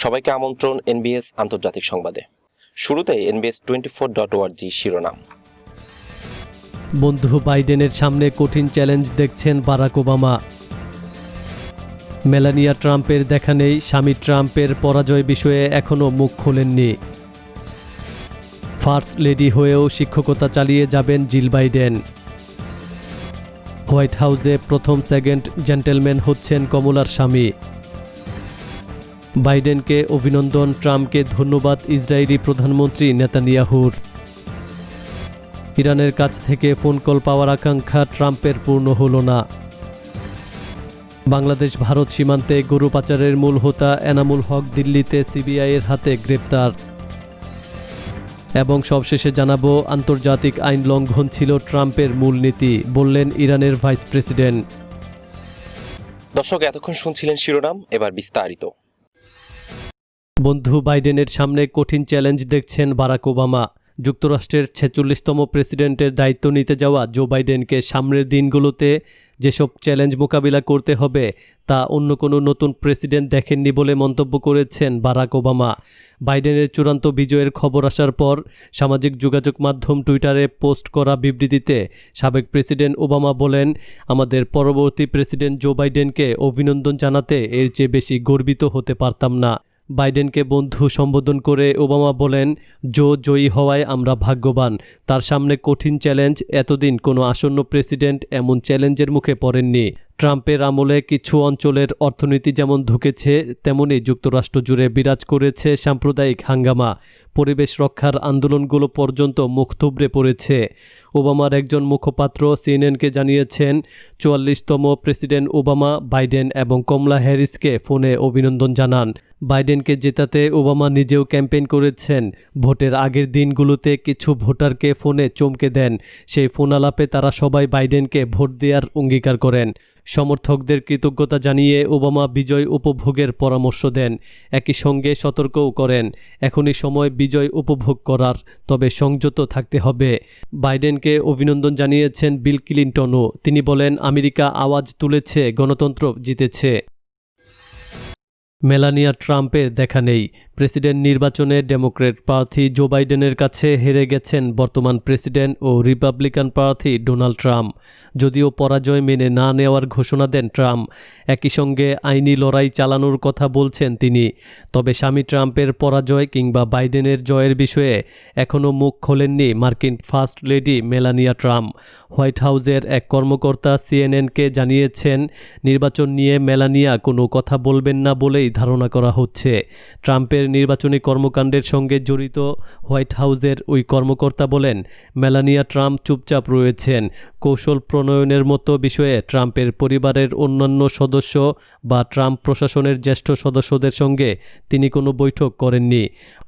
সবাইকে আমন্ত্রণ এনবিএস আন্তর্জাতিক সংবাদে। শুরুতে NBS24.org শিরোনাম। বন্ধু বাইডেনের সামনে কঠিন চ্যালেঞ্জ দেখছেন বারাক ওবামা। মেলানিয়া ট্রাম্পের দেখা নেই, স্বামী ট্রাম্পের পরাজয় বিষয়ে এখনও মুখ খোলেননি। ফার্স্ট লেডি হয়েও শিক্ষকতা চালিয়ে যাবেন জিল বাইডেন। হোয়াইট হাউসে প্রথম সেকেন্ড জেন্টেলম্যান হচ্ছেন কমলার স্বামী। বাইডেনকে অভিনন্দন, ট্রাম্পকে ধন্যবাদ ইসরায়েলি প্রধানমন্ত্রী নেতানিয়াহুর। ইরানের কাছ থেকে ফোন কল পাওয়ার আকাঙ্ক্ষা ট্রাম্পের পূর্ণ হল না। বাংলাদেশ ভারত সীমান্তে গরু পাচারের মূল হোতা এনামুল হক দিল্লিতে সিবিআইয়ের হাতে গ্রেপ্তার। এবং সবশেষে জানাবো, আন্তর্জাতিক আইন লঙ্ঘন ছিল ট্রাম্পের মূলনীতি, বললেন ইরানের ভাইস প্রেসিডেন্ট। দর্শক, এতক্ষণ শুনছিলেন শিরোনাম, এবার বিস্তারিত। বন্ধু বাইডেনের সামনে কঠিন চ্যালেঞ্জ দেখছেন বারাক ওবামা। যুক্তরাষ্ট্রের 46তম প্রেসিডেন্টের দায়িত্ব নিতে যাওয়া জো বাইডেনকে সামনের দিনগুলোতে যেসব চ্যালেঞ্জ মোকাবিলা করতে হবে তা অন্য কোনো নতুন প্রেসিডেন্ট দেখেননি বলে মন্তব্য করেছেন বারাক ওবামা। বাইডেনের চূড়ান্ত বিজয়ের খবর আসার পর সামাজিক যোগাযোগ মাধ্যম টুইটারে পোস্ট করা বিবৃতিতে সাবেক প্রেসিডেন্ট ওবামা বলেন, আমাদের পরবর্তী প্রেসিডেন্ট জো বাইডেনকে অভিনন্দন জানাতে এর চেয়ে বেশি গর্বিত হতে পারতাম না। বাইডেনকে বন্ধু সম্বোধন করে ওবামা বলেন, জো জয়ী হওয়ায় আমরা ভাগ্যবান। তার সামনে কঠিন চ্যালেঞ্জ, এতদিন কোনো আসন্ন প্রেসিডেন্ট এমন চ্যালেঞ্জের মুখে পড়েননি। ট্রাম্পের আমলে কিছু অঞ্চলের অর্থনীতি যেমন ধুঁকেছে, তেমনি যুক্তরাষ্ট্র জুড়ে বিরাজ করেছে সাম্প্রদায়িক হাঙ্গামা। পরিবেশ রক্ষার আন্দোলনগুলো পর্যন্ত মুখ থুবড়ে পড়েছে। ওবামার একজন মুখপাত্র সিএনএনকে জানিয়েছেন, 44তম প্রেসিডেন্ট ওবামা বাইডেন এবং কমলা হ্যারিসকে ফোনে অভিনন্দন জানান। বাইডেনকে জেতাতে ওবামা নিজেও ক্যাম্পেইন করেছেন। ভোটের আগের দিনগুলোতে কিছু ভোটারকে ফোনে চমকে দেন। সেই ফোন আলাপে তারা সবাই বাইডেনকে ভোট দেওয়ার অঙ্গীকার করেন। সমর্থকদের কৃতজ্ঞতা জানিয়ে ওবামা বিজয় উপভোগের পরামর্শ দেন। একই সঙ্গে সতর্কও করেন, এখনই সময় বিজয় উপভোগ করার, তবে সংযত থাকতে হবে। বাইডেনকে অভিনন্দন জানিয়েছেন বিল ক্লিনটনও। তিনি বলেন, আমেরিকা আওয়াজ তুলেছে, গণতন্ত্র জিতেছে। মেলানিয়া ট্রাম্পের দেখা নেই। প্রেসিডেন্ট নির্বাচনে ডেমোক্র্যাট প্রার্থী জো বাইডেনের কাছে হেরে গেছেন বর্তমান প্রেসিডেন্ট ও রিপাবলিকান প্রার্থী ডোনাল্ড ট্রাম্প। যদিও পরাজয় মেনে না নেওয়ার ঘোষণা দেন ট্রাম্প, একই সঙ্গে আইনি লড়াই চালানোর কথা বলছেন তিনি। তবে স্বামী ট্রাম্পের পরাজয় কিংবা বাইডেনের জয়ের বিষয়ে এখনও মুখ খোলেননি মার্কিন first lady Melania Trump. White হাউসের এক কর্মকর্তা সিএনএনকে জানিয়েছেন, নির্বাচন নিয়ে মেলানিয়া কোনো কথা বলবেন না বলেই ধারণা করা হচ্ছে। ট্রাম্পের নির্বাচনী কর্মকাণ্ডের সঙ্গে জড়িত হোয়াইট হাউসের ওই কর্মকর্তা বলেন, মেলানিয়া ট্রাম্প চুপচাপ রয়েছেন। কৌশল প্রণয়নের মতো বিষয়ে ট্রাম্পের পরিবারের অন্যান্য সদস্য বা ট্রাম্প প্রশাসনের জ্যেষ্ঠ সদস্যদের সঙ্গে তিনি কোনো বৈঠক করেননি।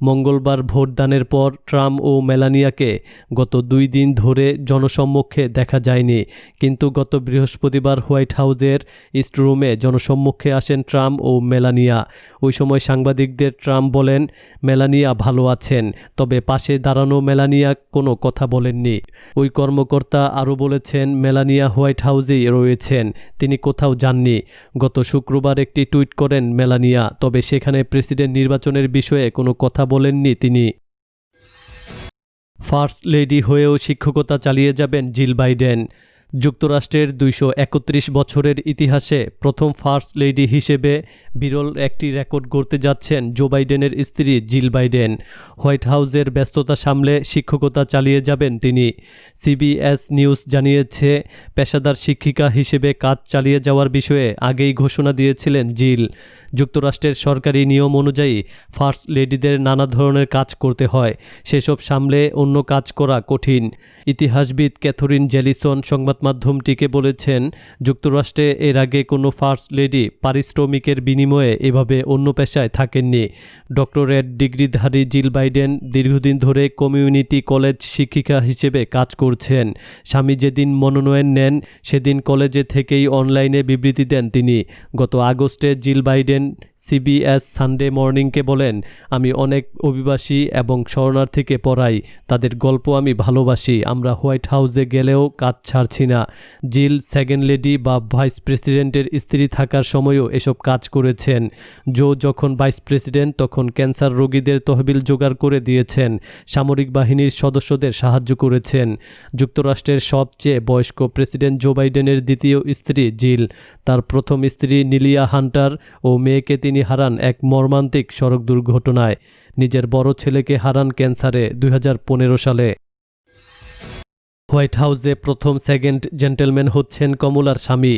মঙ্গলবার ভোটদানের পর ট্রাম্প ও মেলানিয়াকে গত 2 দিন ধরে জনসম্মুখে দেখা যায়নি, কিন্তু গত বৃহস্পতিবার হোয়াইট হাউসের ইস্ট রুমে জনসম্মুখে আসেন ট্রাম্প ও মেলানিয়া। ওই সময় সাংবাদিকদের ট্রাম্প বলেন, মেলানিয়া ভালো আছেন, তবে পাশে দাঁড়ানো মেলানিয়া কোনো কথা বলেননি। ওই কর্মকর্তা আরও বলেছেন, মেলানিয়া হোয়াইট হাউসেই রয়েছেন, তিনি কোথাও যাননি। গত শুক্রবার একটি টুইট করেন মেলানিয়া, তবে সেখানে প্রেসিডেন্ট নির্বাচনের বিষয়ে কোনো কথা বলেননি তিনি। ফার্স্ট লেডি হয়েও শিক্ষকতা চালিয়ে যাবেন জিল বাইডেন। যুক্তরাষ্ট্রের 231 বছরের ইতিহাসে প্রথম ফার্স্ট লেডি হিসেবে বিরল একটি রেকর্ড গড়তে যাচ্ছেন জো বাইডেনের স্ত্রী জিল বাইডেন। হোয়াইট হাউসের ব্যস্ততা সামলে শিক্ষকতা চালিয়ে যাবেন তিনি। সিবিএস নিউজ জানিয়েছে, পেশাদার শিক্ষিকা হিসেবে কাজ চালিয়ে যাওয়ার বিষয়ে আগেই ঘোষণা দিয়েছিলেন জিল। যুক্তরাষ্ট্রের সরকারি নিয়ম অনুযায়ী ফার্স্ট লেডিদের নানা ধরনের কাজ করতে হয়, সেসব সামলে অন্য কাজ করা কঠিন। ইতিহাসবিদ ক্যাথরিন জেলিসন সংবাদ মাধ্যমটিকে বলেছেন, যুক্তরাষ্ট্রে এর আগে কোনো ফার্স্ট লেডি পারিশ্রমিকের বিনিময়ে এভাবে অন্য পেশায় থাকেননি। ডক্টরেট ডিগ্রিধারী জিল বাইডেন দীর্ঘদিন ধরে কমিউনিটি কলেজ শিক্ষিকা হিসেবে কাজ করছেন। স্বামী যেদিন মনোনয়ন নেন সেদিন কলেজে থেকেই অনলাইনে বিবৃতি দেন তিনি। গত আগস্টে জিল বাইডেন সিবিএস সানডে মর্নিংকে বলেন, আমি অনেক অভিবাসী এবং শরণার্থীকে পড়াই, তাদের গল্প আমি ভালোবাসি, আমরা হোয়াইট হাউসে গেলেও কাজ ছাড়ছি কিনা। জিল সেকেন্ড লেডি বা ভাইস প্রেসিডেন্টের স্ত্রী থাকার সময়ও এসব কাজ করেছেন। জো যখন ভাইস প্রেসিডেন্ট তখন ক্যান্সার রোগীদের তহবিল জোগাড় করে দিয়েছেন, সামরিক বাহিনীর সদস্যদের সাহায্য করেছেন। যুক্তরাষ্ট্রের সবচেয়ে বয়স্ক প্রেসিডেন্ট জো বাইডেনের দ্বিতীয় স্ত্রী জিল, তার প্রথম স্ত্রী নিলিয়া হান্টার ও মেয়েকে তিনি হারান এক মর্মান্তিক সড়ক দুর্ঘটনায়। নিজের বড় ছেলেকে হারান ক্যান্সারে 2015 সালে। হোয়াইট হাউসে প্রথম সেকেন্ড জেন্টেলম্যান হচ্ছেন কমলার স্বামী।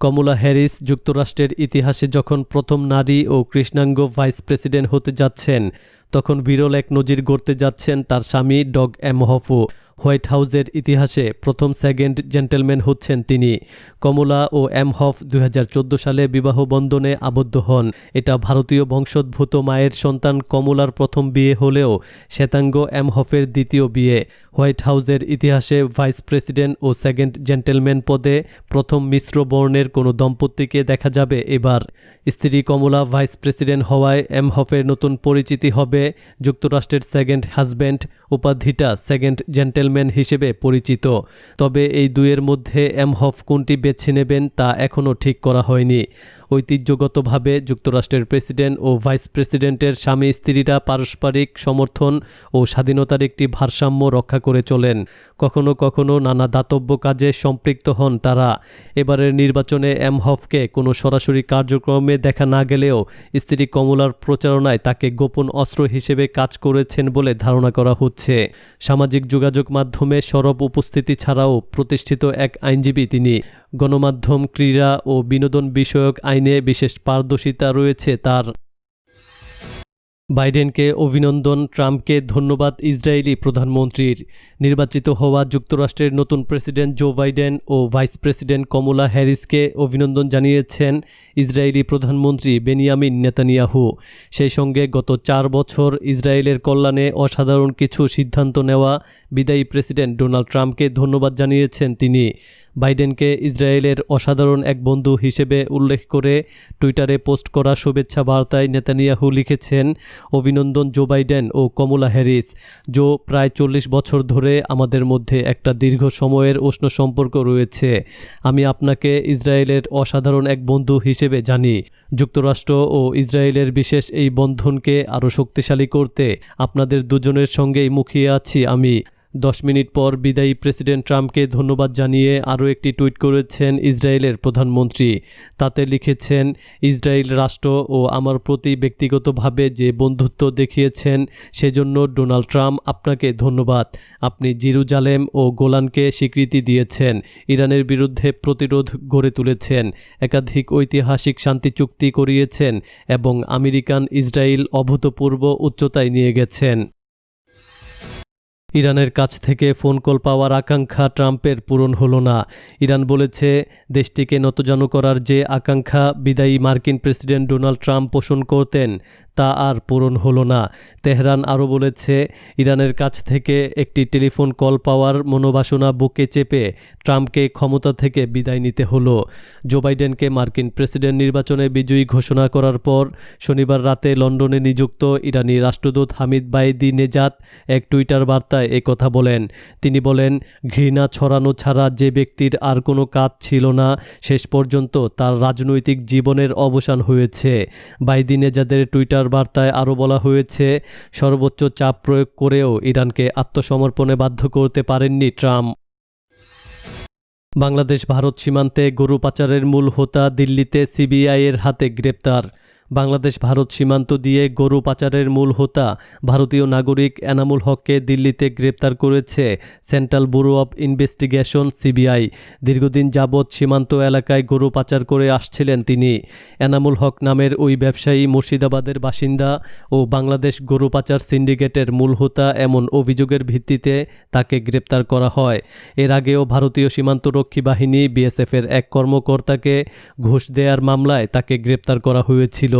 কমলা হ্যারিস যুক্তরাষ্ট্রের ইতিহাসে যখন প্রথম নারী ও কৃষ্ণাঙ্গ ভাইস প্রেসিডেন্ট হতে যাচ্ছেন, তখন বিরল এক নজির গড়তে যাচ্ছেন তার স্বামী ডগ এমহফও। হোয়াইট হাউসের ইতিহাসে প্রথম সেকেন্ড জেন্টেলম্যান হচ্ছেন তিনি। কমলা ও এমহফ 2014 সালে বিবাহ বন্ধনে আবদ্ধ হন। এটা ভারতীয় বংশোদ্ভূত মায়ের সন্তান কমলার প্রথম বিয়ে হলেও শ্বেতাঙ্গ এমহফের দ্বিতীয় বিয়ে। হোয়াইট হাউসের ইতিহাসে ভাইস প্রেসিডেন্ট ও সেকেন্ড জেন্টেলম্যান পদে প্রথম মিশ্র বর্ণের কোনো দম্পতিকে দেখা যাবে এবার। স্ত্রী কমলা ভাইস প্রেসিডেন্ট হওয়ায় এমহফের নতুন পরিচিতি হবে যুক্তরাষ্ট্রের সেকেন্ড হাজব্যান্ড, উপাধিটা সেকেন্ড জেন্টেলম্যান হিসেবে পরিচিত। তবে এই দুয়ের মধ্যে এমহফ কোনটি বেছে নেবেন তা এখনও ঠিক করা হয়নি। ঐতিহ্যগতভাবে যুক্তরাষ্ট্রের প্রেসিডেন্ট ও ভাইস প্রেসিডেন্টের স্বামী স্ত্রীরা পারস্পরিক সমর্থন ও স্বাধীনতার একটি ভারসাম্য রক্ষা করে চলেন। কখনো কখনো নানা দাতব্য কাজে সম্পৃক্ত হন তারা। এবারের নির্বাচনে এমহফকে কোনো সরাসরি কার্যক্রমে দেখা না গেলেও স্ত্রী কমলার প্রচারণায় তাকে গোপন অস্ত্র হিসেবে কাজ করেছেন বলে ধারণা করা হচ্ছে। সামাজিক যোগাযোগ মাধ্যমে সরব উপস্থিতি ছাড়াও প্রতিষ্ঠিত এক আইনজীবী তিনি। গণমাধ্যম, ক্রীড়া ও বিনোদন বিষয়ক আইনে বিশেষ পারদর্শিতা রয়েছে তার। বাইডেনকে অভিনন্দন, ট্রাম্পকে ধন্যবাদ ইসরায়েলি প্রধানমন্ত্রীর। নির্বাচিত হওয়া যুক্তরাষ্ট্রের নতুন প্রেসিডেন্ট জো বাইডেন ও ভাইস প্রেসিডেন্ট কমলা হ্যারিসকে অভিনন্দন জানিয়েছেন ইসরায়েলি প্রধানমন্ত্রী বেনিয়ামিন নেতানিয়াহু। সেই সঙ্গে গত 4 বছর ইসরায়েলের কল্যাণে অসাধারণ কিছু সিদ্ধান্ত নেওয়া বিদায়ী প্রেসিডেন্ট ডোনাল্ড ট্রাম্পকে ধন্যবাদ জানিয়েছেন তিনি। বাইডেনকে ইসরায়েলের অসাধারণ এক বন্ধু হিসেবে উল্লেখ করে টুইটারে পোস্ট করা শুভেচ্ছা বার্তায় নেতানিয়াহু লিখেছেন, অভিনন্দন জো বাইডেন ও কমলা হ্যারিস। জো, প্রায় 40 বছর ধরে আমাদের মধ্যে একটা দীর্ঘ সময়ের উষ্ণ সম্পর্ক রয়েছে। আমি আপনাকে ইসরায়েলের অসাধারণ এক বন্ধু হিসেবে জানি। যুক্তরাষ্ট্র ও ইসরায়েলের বিশেষ এই বন্ধনকে আরও শক্তিশালী করতে আপনাদের দুজনের সঙ্গেই মুখিয়ে আছি আমি। 10 মিনিট পর বিদায়ী প্রেসিডেন্ট ট্রাম্পকে ধন্যবাদ জানিয়ে আরও একটি টুইট করেছেন ইসরায়েলের প্রধানমন্ত্রী। তাতে লিখেছেন, ইসরায়েল রাষ্ট্র ও আমার প্রতি ব্যক্তিগতভাবে যে বন্ধুত্ব দেখিয়েছেন সেজন্য ডোনাল্ড ট্রাম্প আপনাকে ধন্যবাদ। আপনি জেরুজালেম ও গোলানকে স্বীকৃতি দিয়েছেন, ইরানের বিরুদ্ধে প্রতিরোধ গড়ে তুলেছেন, একাধিক ঐতিহাসিক শান্তি চুক্তি করিয়েছেন এবং আমেরিকান ইসরায়েল অভূতপূর্ব উচ্চতায় নিয়ে গেছেন। ইরানের কাছ থেকে ফোন কল পাওয়ার আকাঙ্ক্ষা ট্রাম্পের পূরণ হলো না। ইরান বলেছে, দেশটিকে নতজানু করার যে আকাঙ্ক্ষা বিদায়ী মার্কিন প্রেসিডেন্ট ডোনাল্ড ট্রাম্প পোষণ করতেন তা আর পূরণ হলো না। তেহরান আরও বলেছে, ইরানের কাছ থেকে একটি টেলিফোন কল পাওয়ার মনোবাসনা বুকে চেপে ট্রাম্পকে ক্ষমতা থেকে বিদায় নিতে হলো। জো বাইডেনকে মার্কিন প্রেসিডেন্ট নির্বাচনে বিজয়ী ঘোষণা করার পর শনিবার রাতে লন্ডনে নিযুক্ত ইরানি রাষ্ট্রদূত হামিদ বাইদি নেজাত এক টুইটার বার্তায় কথা বলেন। তিনি বলেন, ঘৃণা ছড়ানো ছাড়া যে ব্যক্তির আর কোনো কাজ ছিল না, শেষ পর্যন্ত তার রাজনৈতিক জীবনের অবসান হয়েছে। বাইদি নেজাদের টুইটার বার্তায় আরও বলা হয়েছে, সর্বোচ্চ চাপ প্রয়োগ করেও ইরানকে আত্মসমর্পণে বাধ্য করতে পারেননি ট্রাম্প। বাংলাদেশ ভারত সীমান্তে গরু পাচারের মূল হোতা দিল্লিতে সিবিআইয়ের হাতে গ্রেপ্তার। বাংলাদেশ ভারত সীমান্ত দিয়ে গরু পাচারের মূল হোতা ভারতীয় নাগরিক এনামুল হককে দিল্লিতে গ্রেপ্তার করেছে central bureau of investigation CBI. দীর্ঘদিন যাবৎ সীমান্ত এলাকায় গরু পাচার করে আসছিলেন তিনি। এনামুল হক নামের ওই ব্যবসায়ী মুর্শিদাবাদের বাসিন্দা ও বাংলাদেশ গরু পাচার সিন্ডিকেটের মূল হোতা এমন অভিযোগের ভিত্তিতে তাকে গ্রেপ্তার করা হয়। এর আগেও ভারতীয় সীমান্তরক্ষী বাহিনী বিএসএফের এক কর্মকর্তাকে ঘুষ দেওয়ার মামলায় তাকে গ্রেপ্তার করা হয়েছিল।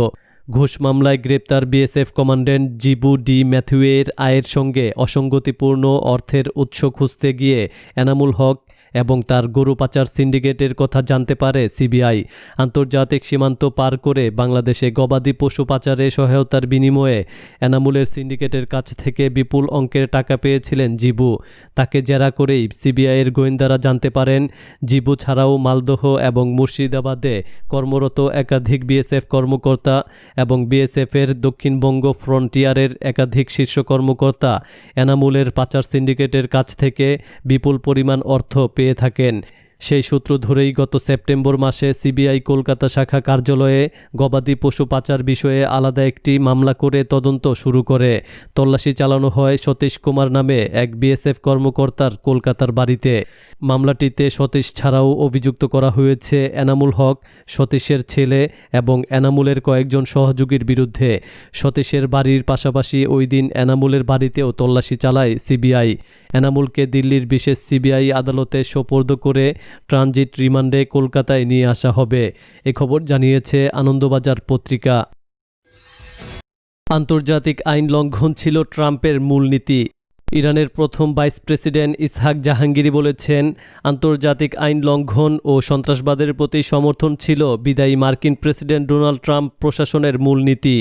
ঘুষ মামলায় গ্রেপ্তার বিএসএফ কমান্ড্যান্ট জিবু ডি ম্যাথিউয়ের আয়ের সঙ্গে অসঙ্গতিপূর্ণ অর্থের উৎস খুঁজতে গিয়ে এনামুল হক এবং তার গরু পাচার সিন্ডিকেটের কথা জানতে পারে সিবিআই। আন্তর্জাতিক সীমান্ত পার করে বাংলাদেশে গবাদি পশু পাচারে সহায়তার বিনিময়ে এনামুলের সিন্ডিকেটের কাছ থেকে বিপুল অঙ্কের টাকা পেয়েছিলেন জিবু। তাকে জেরা করেই সিবিআইয়ের গোয়েন্দারা জানতে পারেন জিবু ছাড়াও মালদহ এবং মুর্শিদাবাদে কর্মরত একাধিক বিএসএফ কর্মকর্তা এবং বিএসএফের দক্ষিণবঙ্গ ফ্রন্টিয়ারের একাধিক শীর্ষ কর্মকর্তা এনামুলের পাচার সিন্ডিকেটের কাছ থেকে বিপুল পরিমাণ অর্থ পেয়ে থাকেন। সেই সূত্র ধরেই গত সেপ্টেম্বর মাসে সিবিআই কলকাতা শাখা কার্যালয়ে গবাদি পশু পাচার বিষয়ে আলাদা একটি মামলা করে তদন্ত শুরু করে। তল্লাশি চালানো হয় সতীশ কুমার নামে এক বিএসএফ কর্মকর্তার কলকাতার বাড়িতে। মামলাটিতে সতীশ ছাড়াও অভিযুক্ত করা হয়েছে এনামুল হক, সতীশের ছেলে এবং এনামুলের কয়েকজন সহযোগীর বিরুদ্ধে। সতীশের বাড়ির পাশাপাশি ওই দিন এনামুলের বাড়িতেও তল্লাশি চালায় সিবিআই। এনামুলকে দিল্লির বিশেষ সিবিআই আদালতে সোপর্দ করে ট্রানজিট রিমান্ডে কলকাতায় নিয়ে আসা হবে। এ খবর জানিয়েছে আনন্দবাজার পত্রিকা। আন্তর্জাতিক আইন লঙ্ঘন ছিল ট্রাম্পের মূলনীতি। ইরানের প্রথম ভাইস প্রেসিডেন্ট ইসহাক জাহাঙ্গীরি বলেছেন, আন্তর্জাতিক আইন লঙ্ঘন ও সন্ত্রাসবাদের প্রতি সমর্থন ছিল বিদায়ী মার্কিন প্রেসিডেন্ট ডোনাল্ড ট্রাম্প প্রশাসনের মূলনীতি।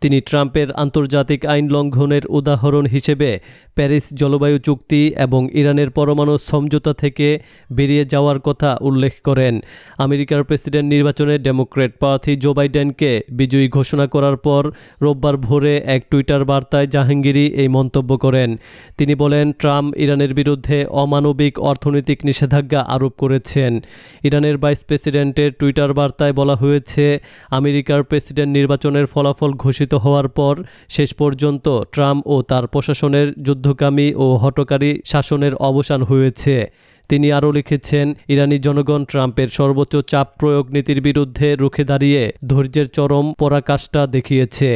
তিনি ট্রাম্পের আন্তর্জাতিক আইন লঙ্ঘনের উদাহরণ হিসেবে প্যারিস জলবায়ু চুক্তি এবং ইরানের পরমাণু সমঝোতা থেকে বেরিয়ে যাওয়ার কথা উল্লেখ করেন। আমেরিকার প্রেসিডেন্ট নির্বাচনে ডেমোক্র্যাট প্রার্থী জো বাইডেনকে বিজয়ী ঘোষণা করার পর রোববার ভোরে এক টুইটার বার্তায় জাহাঙ্গীরি এই মন্তব্য করেন। তিনি বলেন, ট্রাম্প ইরানের বিরুদ্ধে অমানবিক অর্থনৈতিক নিষেধাজ্ঞা আরোপ করেছেন। ইরানের ভাইস প্রেসিডেন্টের টুইটার বার্তায় বলা হয়েছে, আমেরিকার প্রেসিডেন্ট নির্বাচনের ফলাফল ঘোষিত হওয়ার পর শেষ পর্যন্ত ট্রাম্প ও তার প্রশাসনের যুদ্ধকামী ও হঠকারী শাসনের অবসান হয়েছে। তিনি আরও লিখেছেন, ইরানি জনগণ ট্রাম্পের সর্বোচ্চ চাপ প্রয়োগ নীতির বিরুদ্ধে রুখে দাঁড়িয়ে ধৈর্যের চরম পরাকাষ্ঠা দেখিয়েছে।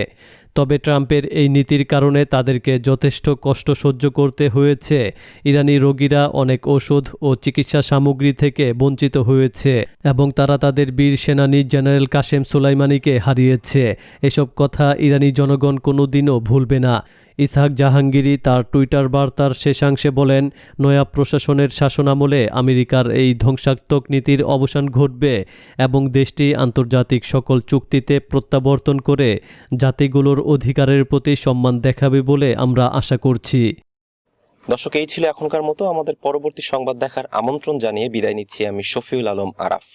তবে ট্রাম্পের এই নীতির কারণে তাদেরকে যথেষ্ট কষ্ট সহ্য করতে হয়েছে। ইরানি রোগীরা অনেক ওষুধ ও চিকিৎসা সামগ্রী থেকে বঞ্চিত হয়েছে এবং তারা তাদের বীর সেনানী জেনারেল কাসেম সুলাইমানিকে হারিয়েছে। এসব কথা ইরানি জনগণ কোনোদিনও ভুলবে না। ইসহাক জাহাঙ্গীরি তার টুইটার বার্তার শেষাংশে বলেন, নয়া প্রশাসনের শাসনামলে আমেরিকার এই ধ্বংসাত্মক নীতির অবসান ঘটবে এবং দেশটি আন্তর্জাতিক সকল চুক্তিতে প্রত্যাবর্তন করে জাতিগুলোর অধিকারের প্রতি সম্মান দেখাবে বলে আমরা আশা করছি। দর্শক, এই ছিল এখনকার মতো। আমাদের পরবর্তী সংবাদ দেখার আমন্ত্রণ জানিয়ে বিদায় নিচ্ছি আমি শফিউল আলম আরাফ।